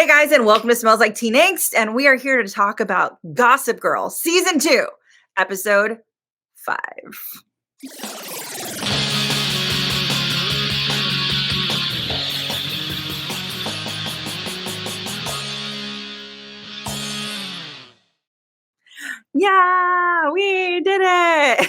Hey guys, and welcome to Smells Like Teen Angst, and we are here to talk about Gossip Girl Season 2, Episode 5. Yeah, we did it!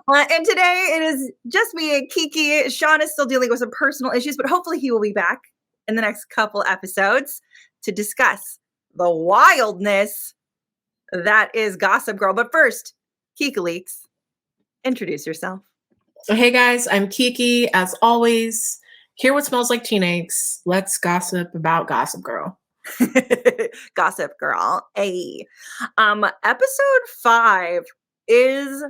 And today it is just me and Kiki. Sean is still dealing with some personal issues, but hopefully he will be back in the next couple episodes to discuss the wildness that is Gossip Girl. But first, Kiki Leaks, introduce yourself. Hey guys, I'm Kiki. As always, here what smells like teen eggs. Let's gossip about Gossip Girl. Gossip Girl. Hey. Episode 5 is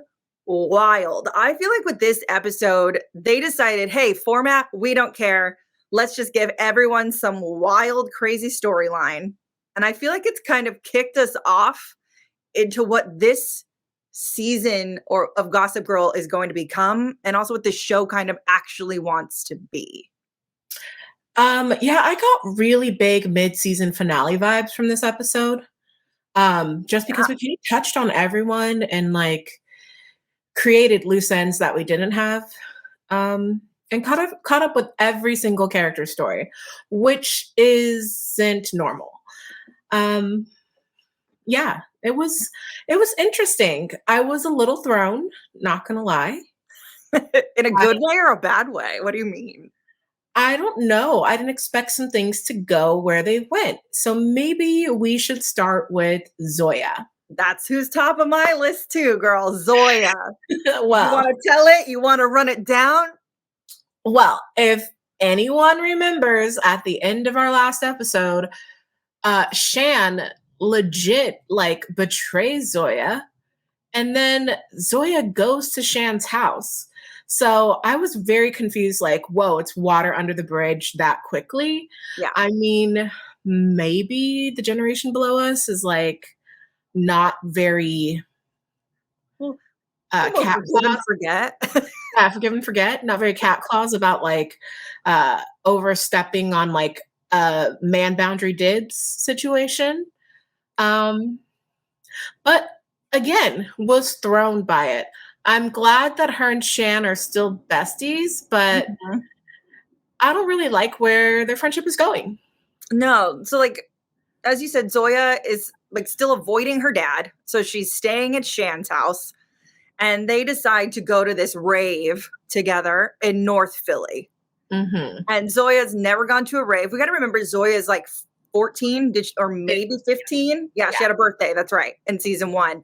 wild. I feel like with this episode, they decided, hey, format, we don't care. Let's just give everyone some wild, crazy storyline. And I feel like it's kind of kicked us off into what this season of Gossip Girl is going to become, and also what the show kind of actually wants to be. Yeah, I got really big mid-season finale vibes from this episode. Just because we kind of touched on everyone and like created loose ends that we didn't have. And caught up with every single character story, which isn't normal. Yeah, it was interesting. I was a little thrown, not gonna lie. In a good way or a bad way? What do you mean? I don't know. I didn't expect some things to go where they went. So maybe we should start with Zoya. That's who's top of my list too, girl. Zoya. Well, you want to tell it? You want to run it down? Well, if anyone remembers at the end of our last episode, Shan legit like betrays Zoya, and then Zoya goes to Shan's house. So I was very confused, like, whoa, it's water under the bridge that quickly. Yeah. I mean, maybe the generation below us is like not very cat claws. Forget. Yeah, forgive and forget. Not very cat claws about like overstepping on like a man boundary dibs situation. But again, was thrown by it. I'm glad that her and Shan are still besties, but I don't really like where their friendship is going. No. So like, as you said, Zoya is like still avoiding her dad. So she's staying at Shan's house, and they decide to go to this rave together in North Philly. Mm-hmm. And Zoya's never gone to a rave. We got to remember Zoya is like 14 or maybe 15. Yeah, she had a birthday. That's right. In season 1.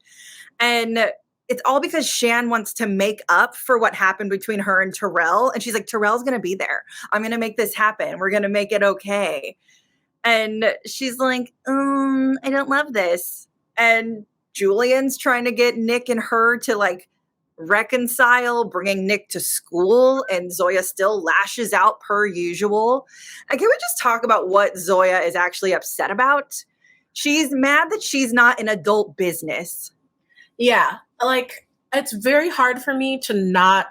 And it's all because Shan wants to make up for what happened between her and Terrell. And she's like, Terrell's going to be there. I'm going to make this happen. We're going to make it okay. And she's like, I don't love this. And Julian's trying to get Nick and her to like reconcile, bringing Nick to school, and Zoya still lashes out per usual. And can we just talk about what Zoya is actually upset about? She's mad that she's not in adult business. Yeah, like it's very hard for me to not,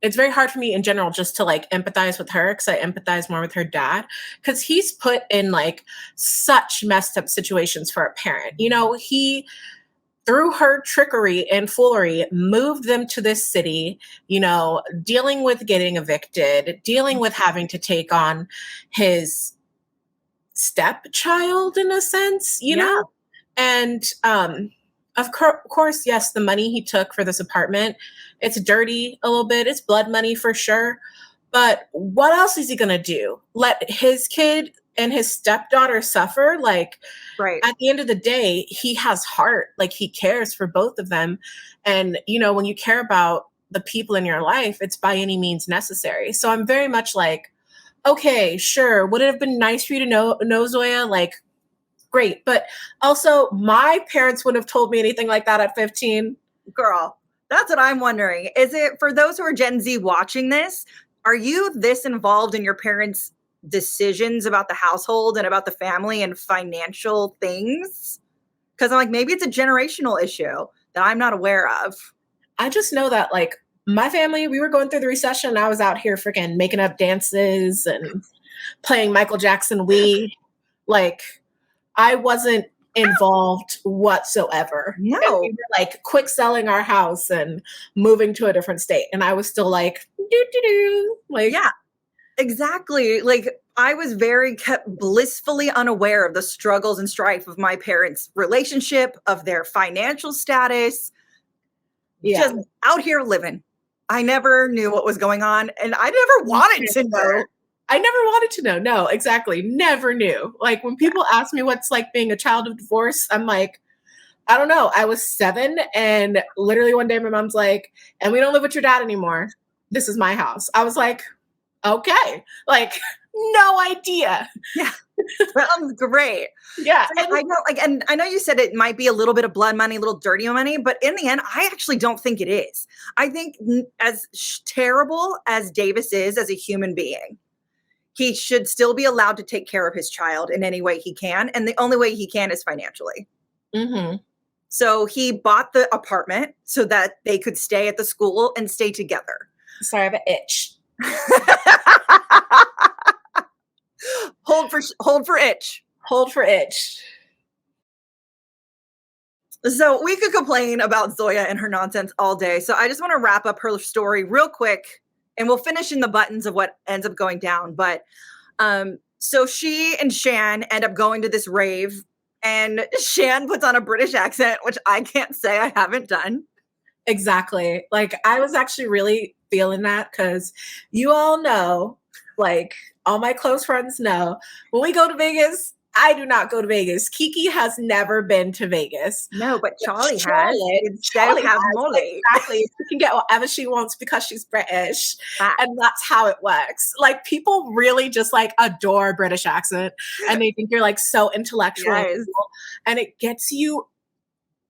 it's very hard for me in general just to like empathize with her, because I empathize more with her dad, because he's put in like such messed up situations for a parent. He, through her trickery and foolery, moved them to this city, dealing with getting evicted, dealing with having to take on his stepchild in a sense, you know? And of course, yes, the money he took for this apartment, it's dirty a little bit. It's blood money for sure. But what else is he going to do? Let his kid and his stepdaughter suffer? Like, right. At the end of the day, he has heart. Like, he cares for both of them. And, when you care about the people in your life, it's by any means necessary. So I'm very much like, okay, sure. Would it have been nice for you to know Zoya? Like, great. But also, my parents wouldn't have told me anything like that at 15. Girl, that's what I'm wondering. Is it, for those who are Gen Z watching this, are you this involved in your parents' decisions about the household and about the family and financial things? Because I'm like, maybe it's a generational issue that I'm not aware of. I just know that, like, My family, we were going through the recession. I was out here freaking making up dances and playing Michael Jackson Wii. Like, I wasn't involved whatsoever. No. And we were like quick selling our house and moving to a different state. And I was still like, do. Like, yeah, exactly. Like, I was kept blissfully unaware of the struggles and strife of my parents' relationship, of their financial status, just out here living. I never knew what was going on, and I never wanted to know. I never wanted to know. No, exactly. Never knew. Like, when people ask me what's like being a child of divorce, I'm like, I don't know. I was 7, and literally one day my mom's like, and we don't live with your dad anymore. This is my house. I was like, okay. Like, no idea. Yeah. Sounds great. Yeah. I know, like, and I know you said it might be a little bit of blood money, a little dirty money, but in the end, I actually don't think it is. I think as terrible as Davis is as a human being, he should still be allowed to take care of his child in any way he can. And the only way he can is financially. Mm-hmm. So he bought the apartment so that they could stay at the school and stay together. Sorry, I have an itch. Hold for itch. Hold for itch. So we could complain about Zoya and her nonsense all day. So I just want to wrap up her story real quick, and we'll finish in the buttons of what ends up going down. But so she and Shan end up going to this rave, and Shan puts on a British accent, which I can't say I haven't done. Exactly. Like, I was actually really feeling that because you all know, like, all my close friends know, when we go to Vegas, I do not go to Vegas. Kiki has never been to Vegas. No, but Charlie has. Charlie has Molly. Exactly. She can get whatever she wants because she's British. And that's how it works. Like, people really just like adore British accent, and they think you're like so intellectual. Yes. And it gets you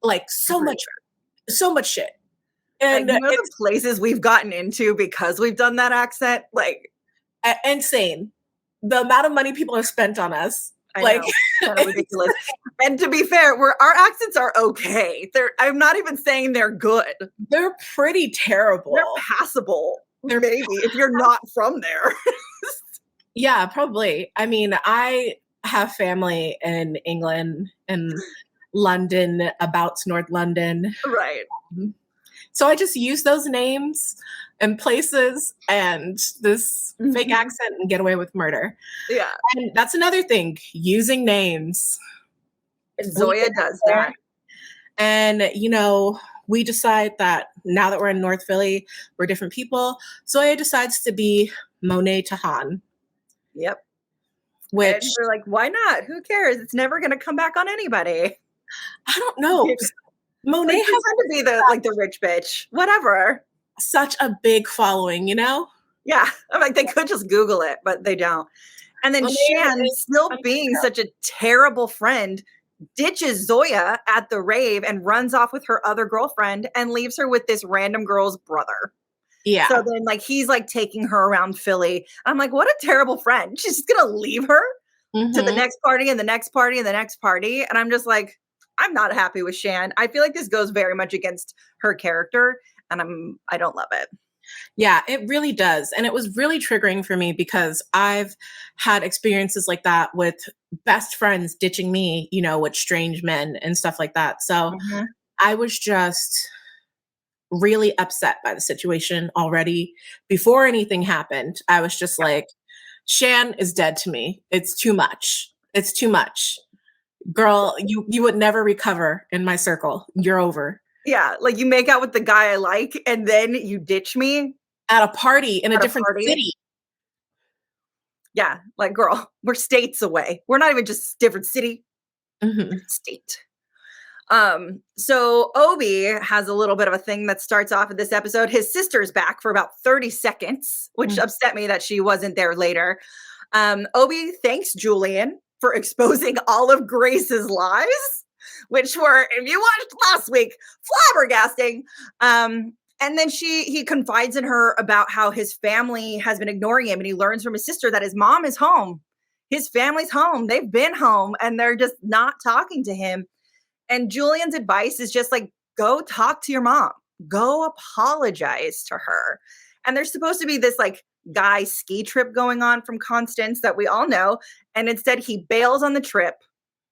like so much shit. And like, the places we've gotten into because we've done that accent, like, insane. The amount of money people have spent on us. Kind of ridiculous. And to be fair, our accents are okay. I'm not even saying they're good. They're pretty terrible. They're passable. They're maybe if you're not from there. Yeah, probably. I mean, I have family in England and London, about North London. Right. So I just use those names and places and this fake accent and get away with murder. Yeah. And that's another thing, using names. Zoya does that. And, we decide that now that we're in North Philly, we're different people. Zoya decides to be Monet Tahan. Yep. Which we're like, why not? Who cares? It's never going to come back on anybody. I don't know. Monet has to be the rich bitch. Whatever. Such a big following, Yeah. I'm like, they could just Google it, but they don't. And then Shan, still being such a terrible friend, ditches Zoya at the rave and runs off with her other girlfriend and leaves her with this random girl's brother. Yeah. So then he's taking her around Philly. I'm like, what a terrible friend. She's just going to leave her to the next party and the next party and the next party. And I'm just like, I'm not happy with Shan. I feel like this goes very much against her character, and I don't love it. Yeah, it really does. And it was really triggering for me because I've had experiences like that with best friends ditching me, with strange men and stuff like that. So I was just really upset by the situation already. Before anything happened, I was just like, Shan is dead to me. It's too much. It's too much. Girl, you would never recover in my circle. You're over. Yeah, you make out with the guy I like, and then you ditch me at a party in a different city. Yeah, girl, we're states away. We're not even just different city, state. So Obie has a little bit of a thing that starts off in this episode. His sister's back for about 30 seconds, which upset me that she wasn't there later. Obie thanks Julian for exposing all of Grace's lies, which were, if you watched last week, flabbergasting. And then he confides in her about how his family has been ignoring him, and he learns from his sister that his mom is home. His family's home. They've been home, and they're just not talking to him. And Julian's advice is just go talk to your mom. go apologize to her. And there's supposed to be this like guy ski trip going on from Constance that we all know. And instead he bails on the trip,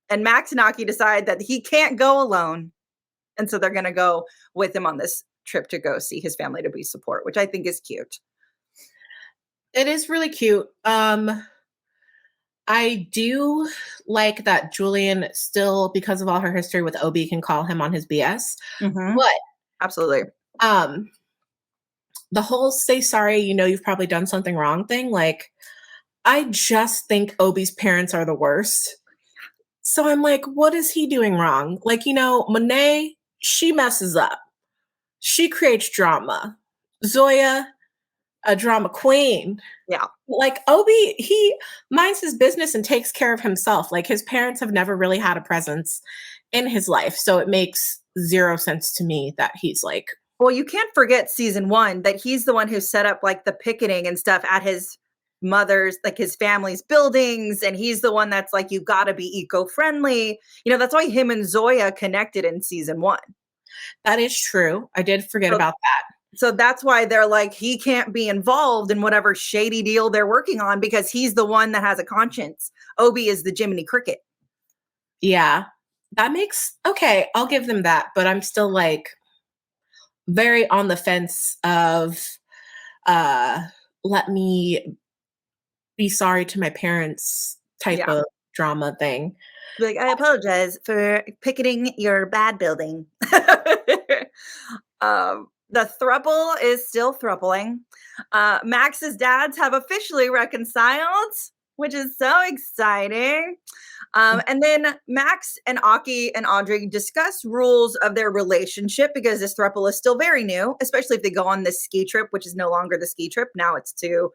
and Max and Aki decide that he can't go alone. And so they're going to go with him on this trip to go see his family to be support, which I think is cute. It is really cute. I do like that Julian still, because of all her history with Obie, can call him on his BS. Mm-hmm. But absolutely. The whole say sorry, you've probably done something wrong thing. Like, I just think Obie's parents are the worst. So I'm like, what is he doing wrong? Like, Monet, she messes up. She creates drama. Zoya, a drama queen. Yeah. Like Obie, he minds his business and takes care of himself. Like his parents have never really had a presence in his life. So it makes zero sense to me that he's like. Well, you can't forget season 1 that he's the one who set up like the picketing and stuff at his mother's, like his family's buildings. And he's the one that's like, you gotta be eco-friendly. That's why him and Zoya connected in season 1. That is true. I did forget about that. So that's why they're like, he can't be involved in whatever shady deal they're working on because he's the one that has a conscience. Obie is the Jiminy Cricket. Yeah, that makes, okay, I'll give them that. But I'm still like very on the fence of let me be sorry to my parents type of drama thing. Like, I apologize for picketing your bad building. The throuple is still throupling. Max's dads have officially reconciled, which is so exciting. And then Max and Aki and Audrey discuss rules of their relationship because this throuple is still very new, especially if they go on this ski trip, which is no longer the ski trip. Now it's to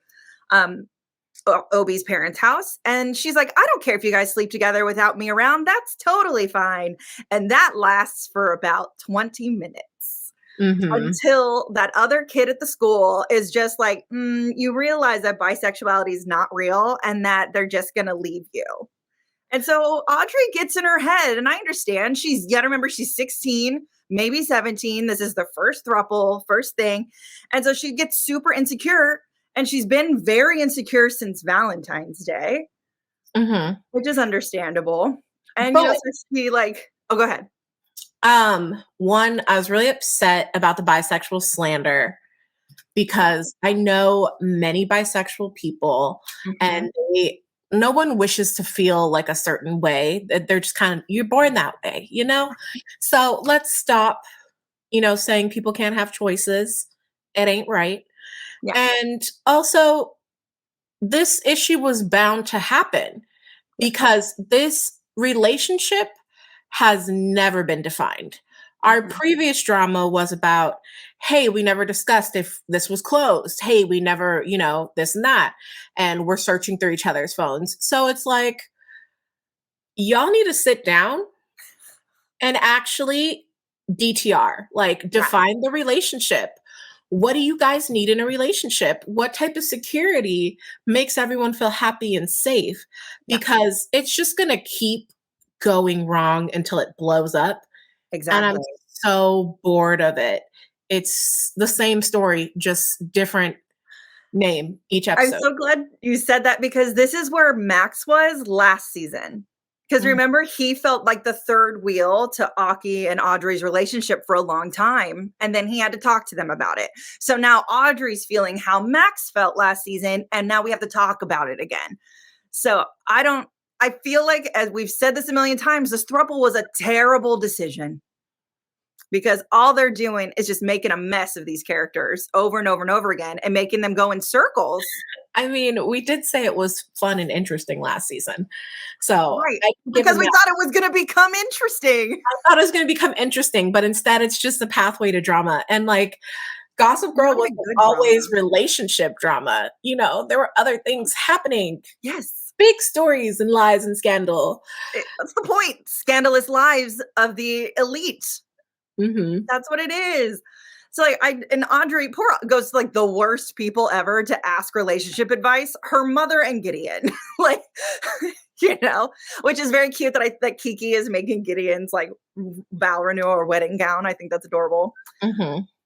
Obie's parents' house. And she's like, I don't care if you guys sleep together without me around. That's totally fine. And that lasts for about 20 minutes. Mm-hmm. Until that other kid at the school is just like, you realize that bisexuality is not real and that they're just going to leave you. And so Audrey gets in her head, and I understand. You got to remember, she's 16, maybe 17. This is the first throuple, first thing. And so she gets super insecure, and she's been very insecure since Valentine's Day, which is understandable. And, so she like, oh, go ahead. One, I was really upset about the bisexual slander because I know many bisexual people and no one wishes to feel like a certain way. They're just kind of, you're born that way, So let's stop, saying people can't have choices. It ain't right. Yeah. And also, this issue was bound to happen because this relationship has never been defined. Our previous drama was about, hey, we never discussed if this was closed. Hey, we never, this and that. And we're searching through each other's phones. So it's like, y'all need to sit down and actually DTR, like define the relationship. What do you guys need in a relationship? What type of security makes everyone feel happy and safe? Because it's just going to keep going wrong until it blows up. Exactly. And I'm so bored of it. It's the same story, just different name each episode. I'm so glad you said that because this is where Max was last season. Because remember, he felt like the third wheel to Aki and Audrey's relationship for a long time. And then he had to talk to them about it. So now Audrey's feeling how Max felt last season. And now we have to talk about it again. So I feel like, as we've said this a million times, this throuple was a terrible decision because all they're doing is just making a mess of these characters over and over and over again and making them go in circles. I mean, we did say it was fun and interesting last season. So because we thought it was going to become interesting. I thought it was going to become interesting, but instead it's just a pathway to drama. And like Gossip Girl was always relationship drama. There were other things happening. Yes. Big stories and lies and scandal. That's the point. Scandalous lives of the elite. That's what it is. So and Audrey goes to like the worst people ever to ask relationship advice. Her mother and Gideon, which is very cute that Kiki is making Gideon's like vow renewal or wedding gown. I think that's adorable.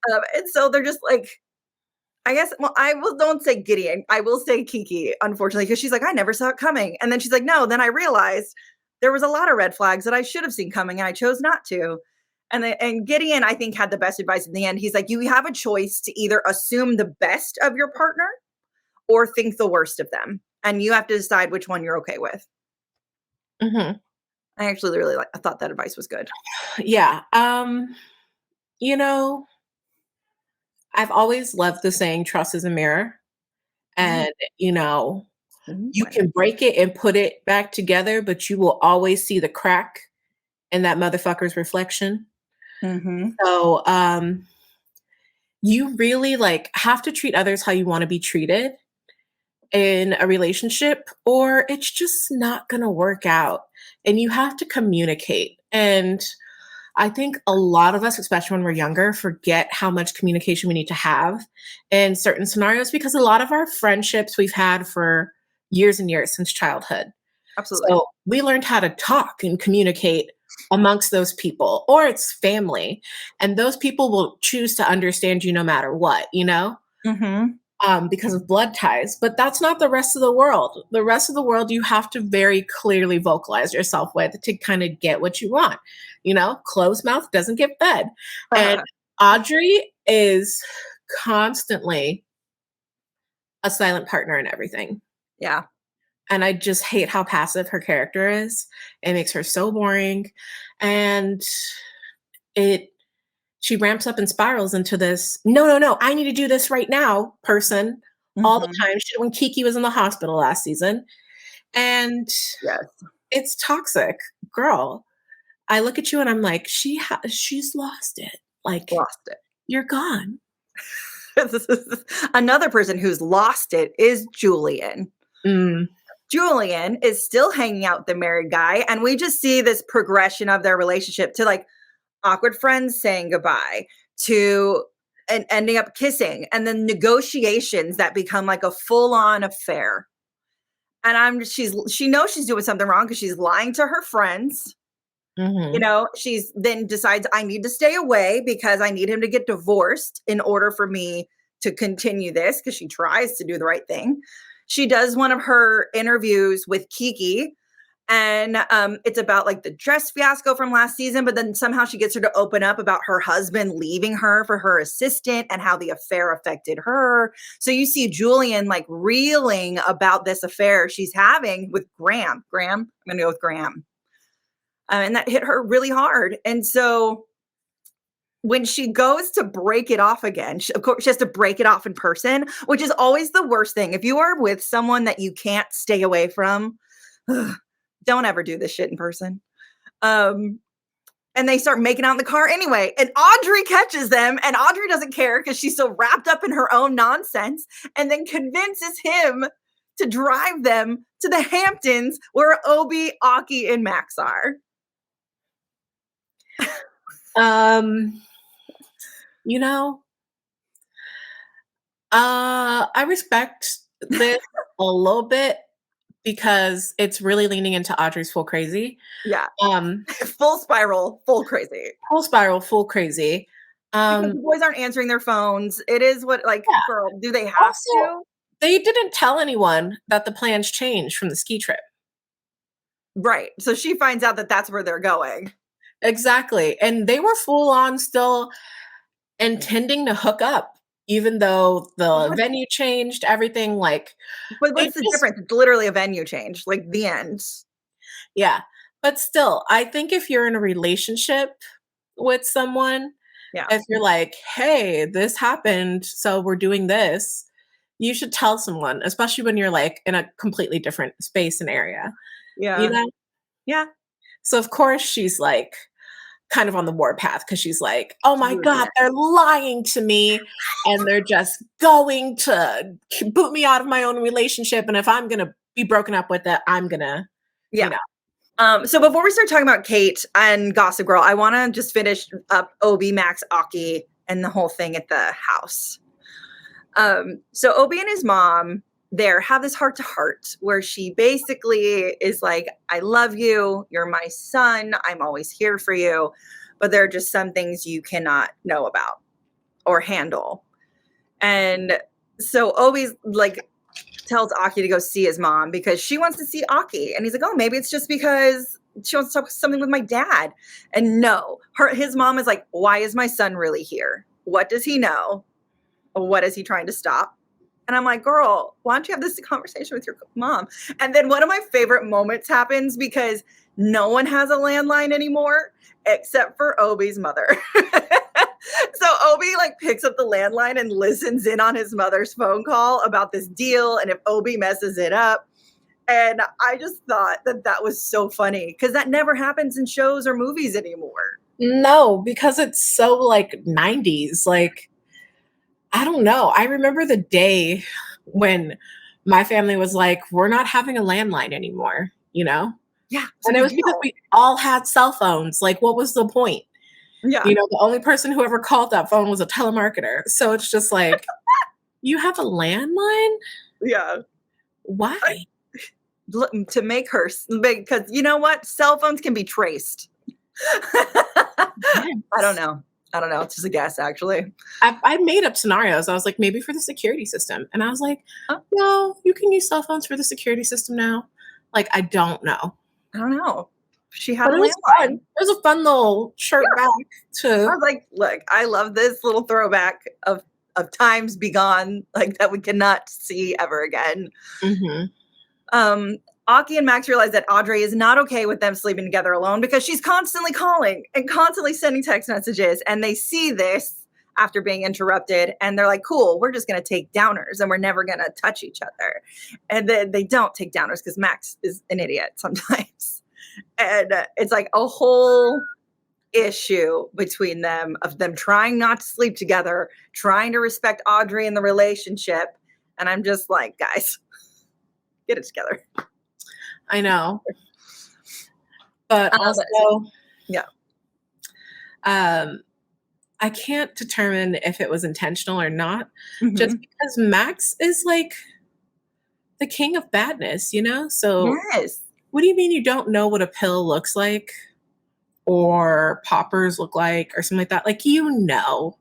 And so they're just like, I guess, well, don't say Gideon. I will say Kiki, unfortunately, because she's like, I never saw it coming. And then she's like, no, then I realized there was a lot of red flags that I should have seen coming and I chose not to. And Gideon, I think, had the best advice in the end. He's like, you have a choice to either assume the best of your partner or think the worst of them. And you have to decide which one you're okay with. Mm-hmm. I actually really I thought that advice was good. Yeah. You know, I've always loved the saying, trust is a mirror. And, you know, you can break it and put it back together, but you will always see the crack in that motherfucker's reflection. Mm-hmm. So, you really like have to treat others how you want to be treated in a relationship, or it's just not going to work out. And you have to communicate. And I think a lot of us, especially when we're younger, forget how much communication we need to have in certain scenarios, because a lot of our friendships we've had for years and years since childhood. Absolutely. So we learned how to talk and communicate amongst those people, or it's family. And those people will choose to understand you no matter what, you know? Mm-hmm. Because of blood ties. But that's not the rest of the world. The rest of the world, you have to very clearly vocalize yourself with to kind of get what you want. You know, closed mouth doesn't get fed. And Audrey is constantly a silent partner in everything. Yeah. And I just hate how passive her character is. It makes her so boring. And she ramps up and spirals into this, no, I need to do this right now person all the time. When Kiki was in the hospital last season. And yes, it's toxic. Girl, I look at you and I'm like, she's lost it. Like, lost it. You're gone. Another person who's lost it is Julian. Julian is still hanging out with the married guy. And we just see this progression of their relationship to like awkward friends saying goodbye to and ending up kissing, and then negotiations that become like a full-on affair. And she knows she's doing something wrong because she's lying to her friends. You know, she's then decides I need to stay away because I need him to get divorced in order for me to continue this, because she tries to do the right thing. She does one of her interviews with Kiki, and it's about like the dress fiasco from last season, but then somehow she gets her to open up about her husband leaving her for her assistant and how the affair affected her. So you see Julian like reeling about this affair she's having with Graham. I'm going to go with Graham. And that hit her really hard. And so when she goes to break it off again, of course, she has to break it off in person, which is always the worst thing. If you are with someone that you can't stay away from, don't ever do this shit in person. And they start making out in the car anyway. And Audrey catches them, and Audrey doesn't care because she's so wrapped up in her own nonsense, and then convinces him to drive them to the Hamptons where Obie, Aki, and Max are. You know, I respect this a little bit because it's really leaning into Audrey's full crazy. Yeah. Full spiral, full crazy. Full spiral, full crazy. Because the boys aren't answering their phones. It is what, like, girl, do they have to? They didn't tell anyone that the plans changed from the ski trip. Right. So she finds out that that's where they're going. Exactly. And they were full on still intending to hook up, even though the venue changed, everything like. But what's the difference? It's literally a venue change, like the end. Yeah. But still, I think if you're in a relationship with someone, if you're like, hey, this happened, so we're doing this, you should tell someone, especially when you're like in a completely different space and area. Yeah. You know? Yeah. So of course she's like kind of on the warpath because she's like, oh my God, they're lying to me and they're just going to boot me out of my own relationship. And if I'm going to be broken up with it, I'm going to, you know. So before we start talking about Kate and Gossip Girl, I want to just finish up Obie, Max, Aki, and the whole thing at the house. So Obie and his mom there have this heart-to-heart where she basically is like, I love you. You're my son. I'm always here for you. But there are just some things you cannot know about or handle. And so Obie's like tells Aki to go see his mom because she wants to see Aki. And he's like, oh, maybe it's just because she wants to talk something with my dad. And no, his mom is like, why is my son really here? What does he know? What is he trying to stop? And I'm like, girl, why don't you have this conversation with your mom? And then one of my favorite moments happens because no one has a landline anymore except for Obie's mother. So Obie like picks up the landline and listens in on his mother's phone call about this deal and if Obie messes it up. And I just thought that was so funny because that never happens in shows or movies anymore. No, because it's so like 90s. Like, I don't know. I remember the day when my family was like, we're not having a landline anymore, you know? Yeah. And it was because we all had cell phones. Like, what was the point? Yeah. You know, the only person who ever called that phone was a telemarketer. So it's just like, you have a landline? Yeah. Why? To make her, because you know what? Cell phones can be traced. I don't know. It's just a guess, actually. I made up scenarios. I was like, maybe for the security system. And I was like, no, you can use cell phones for the security system now. Like, I don't know. I don't know. She had a It was landline. fun. It was a fun little shirt back to. I was like, look, I love this little throwback of times begone, like that we cannot see ever again. Mm-hmm. Aki and Max realize that Audrey is not okay with them sleeping together alone because she's constantly calling and constantly sending text messages. And they see this after being interrupted. And they're like, cool, we're just going to take downers and we're never going to touch each other. And then they don't take downers because Max is an idiot sometimes. And it's like a whole issue between them of them trying not to sleep together, trying to respect Audrey in the relationship. And I'm just like, guys, get it together. I know. But also, yeah. I can't determine if it was intentional or not, just because Max is like the king of badness, you know? So yes. What do you mean you don't know what a pill looks like or poppers look like or something like that? Like, you know.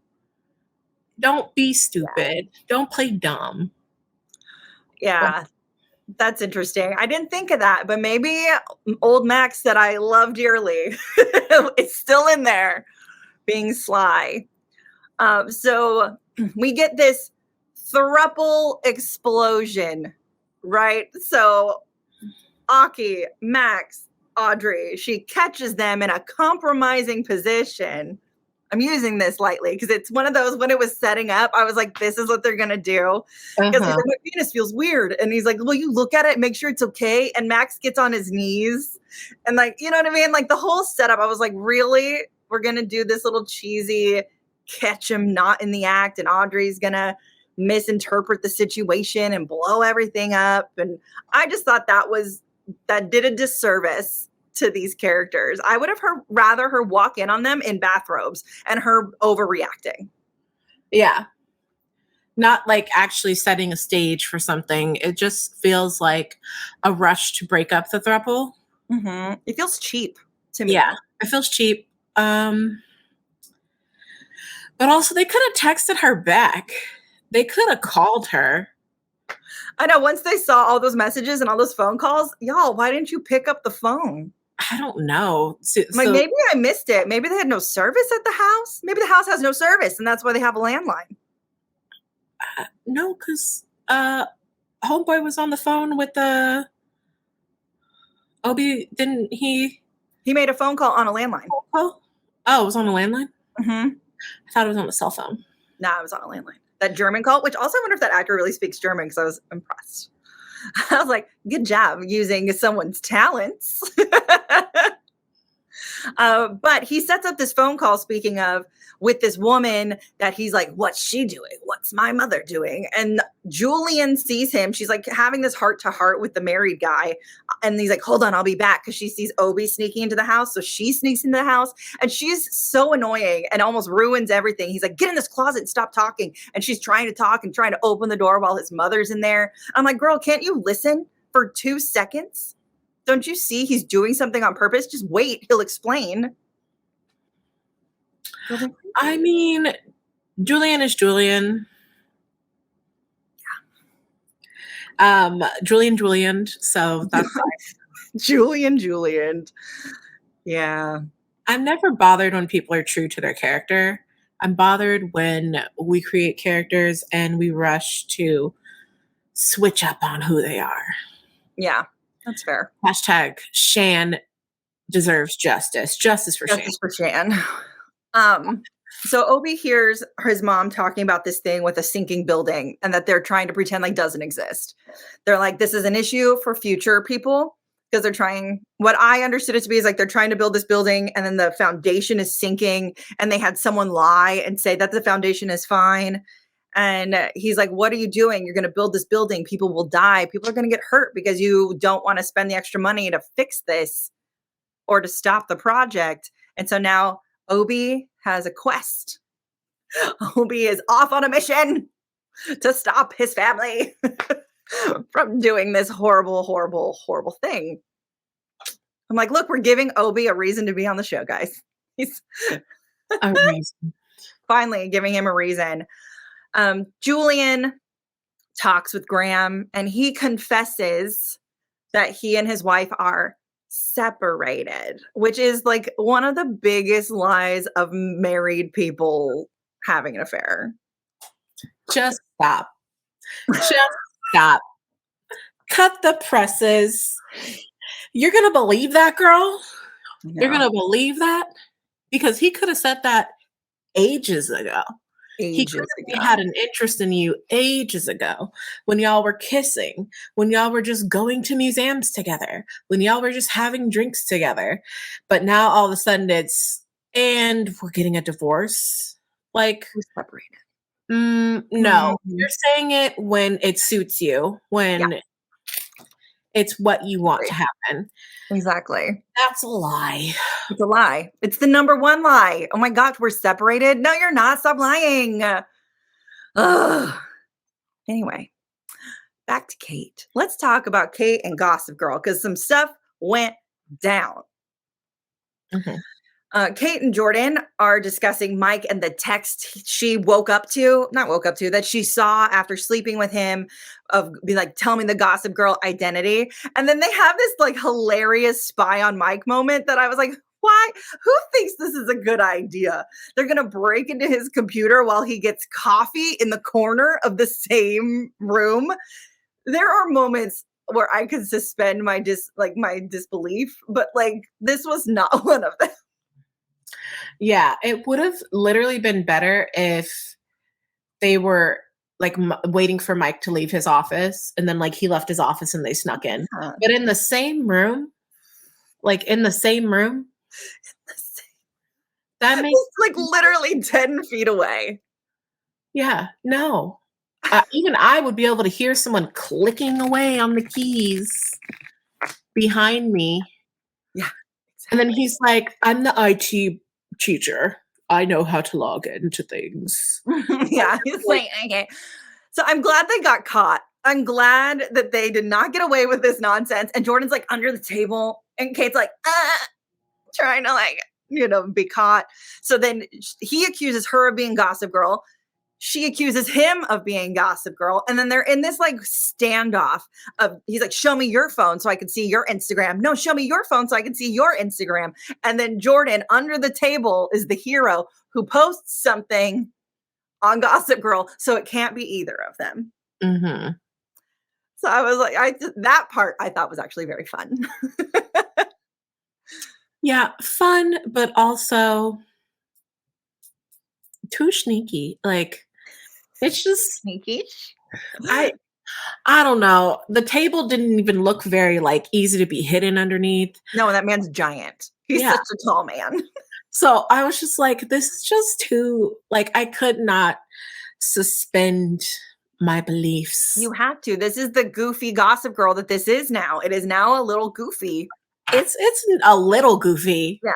Don't be stupid. Yeah. Don't play dumb. Yeah. That's interesting. I didn't think of that, but maybe old Max that I love dearly is still in there being sly. So we get this thruple explosion, right? So Aki, Max, Audrey, she catches them in a compromising position. I'm using this lightly because it's one of those, when it was setting up, I was like, this is what they're going to do. Because he's like, my penis feels weird. And he's like, well, you look at it, make sure it's okay. And Max gets on his knees. And like, you know what I mean? Like the whole setup, I was like, really? We're going to do this little cheesy catch him not in the act. And Audrey's going to misinterpret the situation and blow everything up. And I just thought that did a disservice to these characters. I would have rather her walk in on them in bathrobes and her overreacting. Yeah. Not like actually setting a stage for something. It just feels like a rush to break up the throuple. Mm-hmm. It feels cheap to me. Yeah, it feels cheap. But also they could have texted her back. They could have called her. I know. Once they saw all those messages and all those phone calls, y'all, why didn't you pick up the phone? I don't know. Maybe I missed it. Maybe they had no service at the house. Maybe the house has no service, and that's why they have a landline. No, because homeboy was on the phone with Obie. Didn't he? He made a phone call on a landline. Oh, it was on a landline? Mm-hmm. I thought it was on a cell phone. No, it was on a landline. That German call, which also I wonder if that actor really speaks German because I was impressed. I was like, good job using someone's talents. But he sets up this phone call, speaking of, with this woman that he's like, what's she doing? What's my mother doing? And Julian sees him. She's like having this heart to heart with the married guy. And he's like, hold on, I'll be back. Because she sees Obie sneaking into the house. So she sneaks into the house. And she's so annoying and almost ruins everything. He's like, get in this closet and stop talking. And she's trying to talk and trying to open the door while his mother's in there. I'm like, girl, can't you listen for 2 seconds? Don't you see he's doing something on purpose? Just wait. He'll explain. I mean, Julian is Julian. Julian. So that's Julian. Yeah. I'm never bothered when people are true to their character. I'm bothered when we create characters and we rush to switch up on who they are. Yeah, that's fair. Hashtag Shan deserves justice. Justice for Shan. So Obie hears his mom talking about this thing with a sinking building and that they're trying to pretend like doesn't exist. They're like, this is an issue for future people because they're trying, what I understood it to be is like they're trying to build this building and then the foundation is sinking and they had someone lie and say that the foundation is fine. And he's like, what are you doing? You're going to build this building. People will die. People are going to get hurt because you don't want to spend the extra money to fix this or to stop the project. And so now Obie has a quest. Obie is off on a mission to stop his family from doing this horrible, horrible, horrible thing. I'm like, look, we're giving Obie a reason to be on the show, guys. He's a reason. Finally giving him a reason. Julian talks with Graham and he confesses that he and his wife are separated, which is like one of the biggest lies of married people having an affair. Just stop. Just stop. Cut the presses. You're going to believe that, girl? No. You're going to believe that? Because he could have said that ages ago. He had an interest in you ages ago when y'all were kissing, when y'all were just going to museums together, when y'all were just having drinks together. But now all of a sudden and we're getting a divorce. Like, we're separated. No, you're saying it when it suits you, when it's what you want to happen. Exactly. That's a lie. It's a lie. It's the number one lie. Oh my gosh, we're separated. No, you're not. Stop lying. Ugh. Anyway, back to Kate. Let's talk about Kate and Gossip Girl because some stuff went down. Mm-hmm. Kate and Jordan are discussing Mike and the text that she saw after sleeping with him of be like, tell me the Gossip Girl identity. And then they have this like hilarious spy on Mike moment that I was like, why? Who thinks this is a good idea? They're going to break into his computer while he gets coffee in the corner of the same room. There are moments where I could suspend my disbelief, but like this was not one of them. Yeah, it would have literally been better if they were like waiting for Mike to leave his office and then like he left his office and they snuck in. But in the same room, that makes like literally 10 feet away. Yeah, no. Even I would be able to hear someone clicking away on the keys behind me. Yeah. Exactly. And then he's like, I'm the IT teacher. I know how to log into things. Yeah, he's like, okay. So I'm glad they got caught. I'm glad that they did not get away with this nonsense. And Jordan's like under the table and Kate's like, trying to be caught. So then he accuses her of being Gossip Girl. She accuses him of being Gossip Girl. And then they're in this like standoff of, he's like, show me your phone so I can see your Instagram. No, show me your phone so I can see your Instagram. And then Jordan under the table is the hero who posts something on Gossip Girl. So it can't be either of them. Mm-hmm. So I was like, that part I thought was actually very fun. Yeah, fun, but also too sneaky. Like, it's just sneaky. I don't know. The table didn't even look very like easy to be hidden underneath. No, that man's giant. He's such a tall man. So I was just like, this is just too, like, I could not suspend my beliefs. You have to. This is the goofy Gossip Girl that this is now. It is now a little goofy. It's a little goofy. Yeah.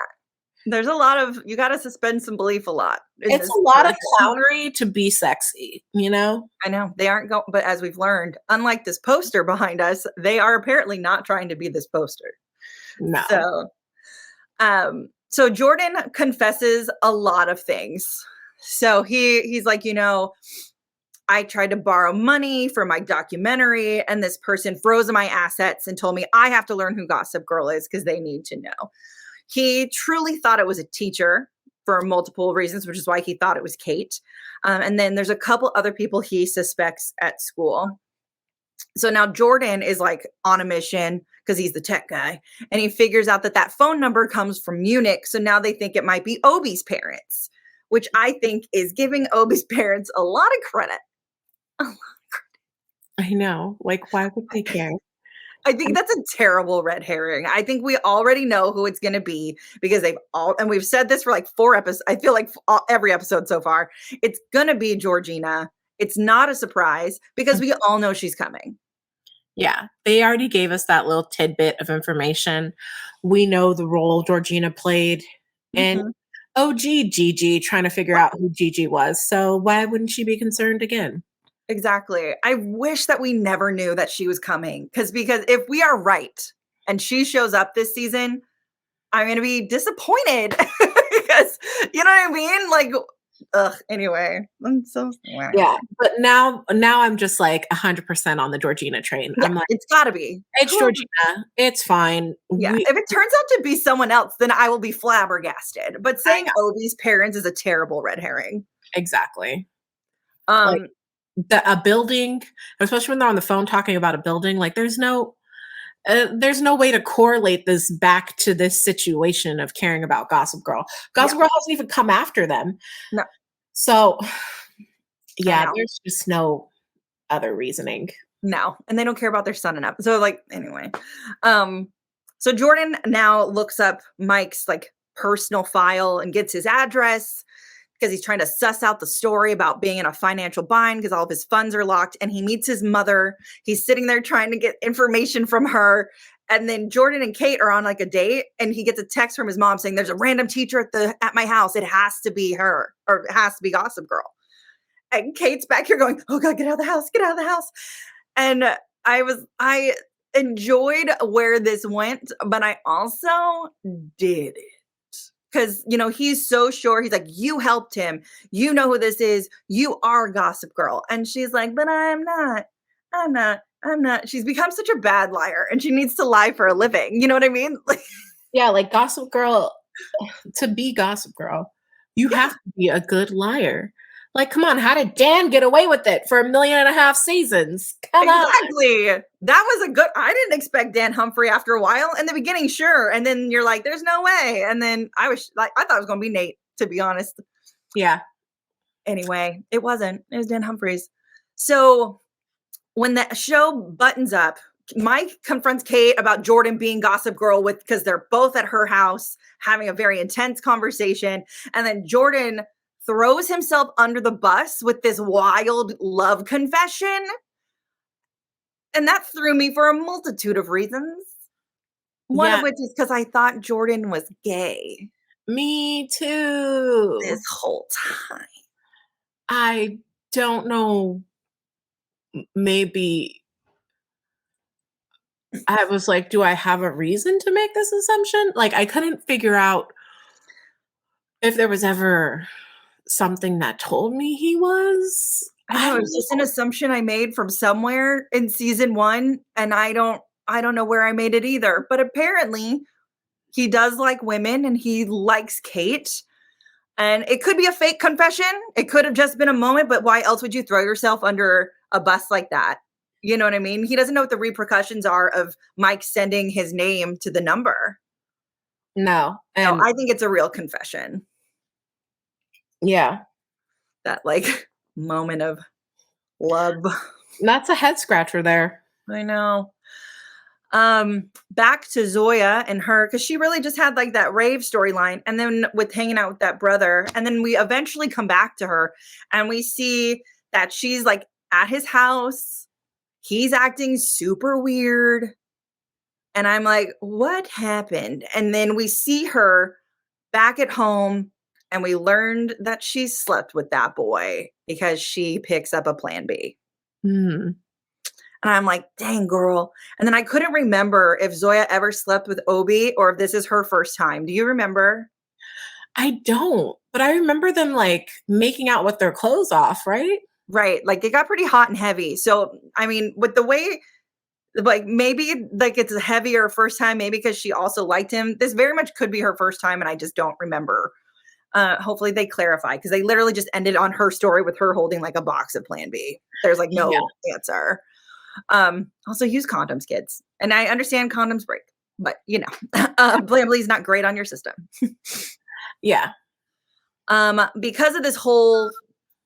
There's a lot of, you got to suspend some belief a lot. It's a lot of clownery to be sexy, you know? I know. They aren't going, but as we've learned, unlike this poster behind us, they are apparently not trying to be this poster. No. So Jordan confesses a lot of things. So he's like, I tried to borrow money for my documentary, and this person froze my assets and told me I have to learn who Gossip Girl is because they need to know. He truly thought it was a teacher for multiple reasons, which is why he thought it was Kate. And then there's a couple other people he suspects at school. So now Jordan is like on a mission because he's the tech guy, and he figures out that phone number comes from Munich. So now they think it might be Obie's parents, which I think is giving Obie's parents a lot of credit. I know. Like, why would they care? I think that's a terrible red herring. I think we already know who it's going to be because and we've said this for like 4 episodes. I feel like every episode so far, it's going to be Georgina. It's not a surprise because we all know she's coming. Yeah, they already gave us that little tidbit of information. We know the role Georgina played in OG Gigi, trying to figure out who Gigi was. So why wouldn't she be concerned again? Exactly. I wish that we never knew that she was coming because if we are right and she shows up this season, I'm going to be disappointed because, you know what I mean? Like, anyway, I'm so yeah. But now I'm just like 100% on the Georgina train. Yeah, I'm like, it's got to be. It's Georgina. It's fine. Yeah. If it turns out to be someone else, then I will be flabbergasted. But saying Obie's parents is a terrible red herring. Exactly. A building, especially when they're on the phone talking about a building, like there's no way to correlate this back to this situation of caring about Gossip Girl. Gossip Girl hasn't even come after them. No. So, yeah, there's just no other reasoning. No, and they don't care about their son enough. So, like, anyway. So Jordan now looks up Mike's, like, personal file and gets his address because he's trying to suss out the story about being in a financial bind because all of his funds are locked, and he meets his mother. He's sitting there trying to get information from her, and then Jordan and Kate are on like a date, and he gets a text from his mom saying there's a random teacher at my house. It has to be her, or it has to be Gossip Girl. And Kate's back here going, oh God, get out of the house, get out of the house. And I enjoyed where this went, but I also did it. Because, he's so sure. He's like, you helped him. You know who this is. You are Gossip Girl. And she's like, but I'm not. She's become such a bad liar and she needs to lie for a living. You know what I mean? Yeah, like Gossip Girl, to be Gossip Girl, you have to be a good liar. Like, come on, how did Dan get away with it for 1.5 million seasons? Come on. Exactly. That was I didn't expect Dan Humphrey after a while. In the beginning, sure. And then you're like, there's no way. And then I thought it was going to be Nate, to be honest. Yeah. Anyway, it wasn't. It was Dan Humphreys. So when the show buttons up, Mike confronts Kate about Jordan being Gossip Girl because they're both at her house having a very intense conversation. And then Jordan throws himself under the bus with this wild love confession. And that threw me for a multitude of reasons. One of which is because I thought Jordan was gay. Me too. This whole time. I don't know. Maybe I was like, do I have a reason to make this assumption? Like, I couldn't figure out if there was ever something that told me he was. I know, it's just an assumption I made from somewhere in season 1, and I don't know where I made it either. But apparently he does like women and he likes Kate. And it could be a fake confession. It could have just been a moment, but why else would you throw yourself under a bus like that? You know what I mean? He doesn't know what the repercussions are of Mike sending his name to the number. No. No, I think it's a real confession. Yeah. That like moment of love. That's a head scratcher there. I know. Back to Zoya and her, because she really just had like that rave storyline, and then with hanging out with that brother, and then we eventually come back to her and we see that she's like at his house. He's acting super weird. And I'm like, what happened? And then we see her back at home, and we learned that she slept with that boy because she picks up a plan B. Mm. And I'm like, dang, girl. And then I couldn't remember if Zoya ever slept with Obie or if this is her first time. Do you remember? I don't, but I remember them like making out with their clothes off, right? Right. Like it got pretty hot and heavy. So, I mean, with the way, like maybe like it's a heavier first time, maybe because she also liked him. This very much could be her first time, and I just don't remember. Hopefully they clarify because they literally just ended on her story with her holding like a box of Plan B. There's like no answer. Also use condoms, kids. And I understand condoms break, but you know, Plan B is not great on your system. Yeah. Because of this whole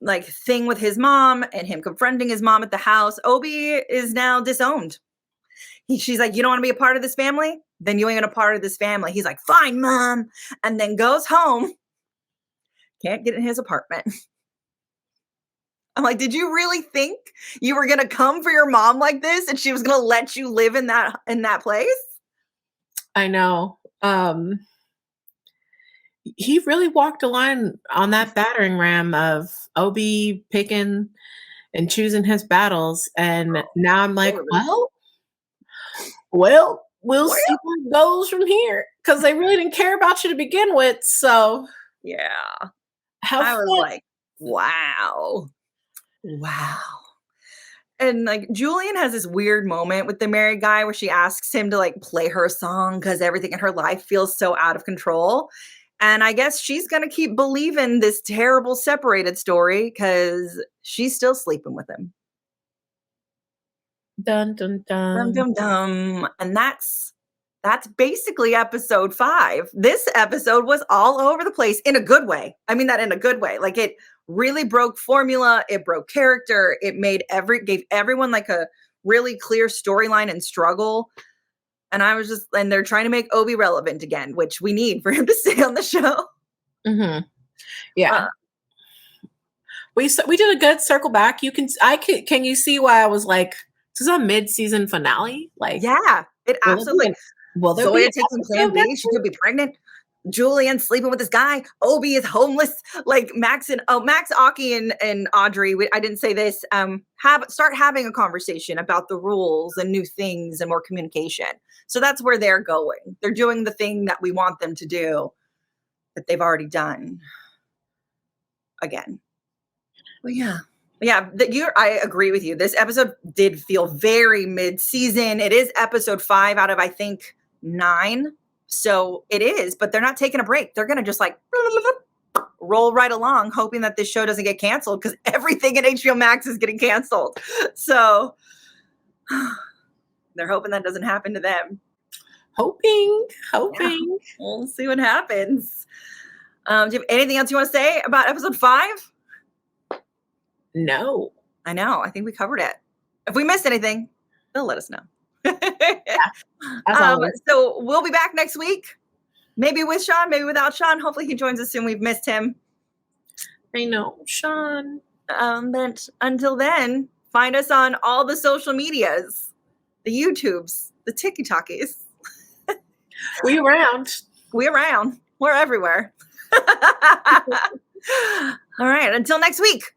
like thing with his mom and him confronting his mom at the house, Obie is now disowned. She's like, you don't want to be a part of this family? Then you ain't a part of this family. He's like, fine, mom. And then goes home. Can't get in his apartment. I'm like, did you really think you were going to come for your mom like this and she was going to let you live in that place? I know. He really walked a line on that battering ram of Obie picking and choosing his battles. And now I'm like, well, we'll see where it goes from here. Because they really didn't care about you to begin with. So, yeah. I was like, wow. And like Julian has this weird moment with the married guy where she asks him to like play her a song because everything in her life feels so out of control. And I guess she's going to keep believing this terrible separated story because she's still sleeping with him. Dun, dun, dun. Dum, dum, dum. And that's basically episode 5. This episode was all over the place in a good way. I mean that in a good way. Like it really broke formula. It broke character. It gave everyone like a really clear storyline and struggle. And and they're trying to make Obie relevant again, which we need for him to stay on the show. Mm-hmm. Yeah. We did a good circle back. Can you see why I was like, this is a mid-season finale? Like, yeah, it absolutely. Zoya taking Plan B. She could be pregnant. Julian sleeping with this guy. Obie is homeless. Like Max, Aki, and Audrey. I didn't say this. Start having a conversation about the rules and new things and more communication. So that's where they're going. They're doing the thing that we want them to do, that they've already done. Again. But yeah. I agree with you. This episode did feel very mid-season. It is episode 5 out of I think 9. So it is, but they're not taking a break. They're going to just like roll right along, hoping that this show doesn't get canceled because everything at HBOMax is getting canceled. So they're hoping that doesn't happen to them. Hoping. Yeah. We'll see what happens. Do you have anything else you want to say about episode 5? No. I know. I think we covered it. If we missed anything, they'll let us know. So we'll be back next week. Maybe with Sean, maybe without Sean. Hopefully he joins us soon. We've missed him. I know, Sean. But until then, find us on all the social medias, the YouTubes, the TikTokies. We around. We're everywhere. All right. Until next week.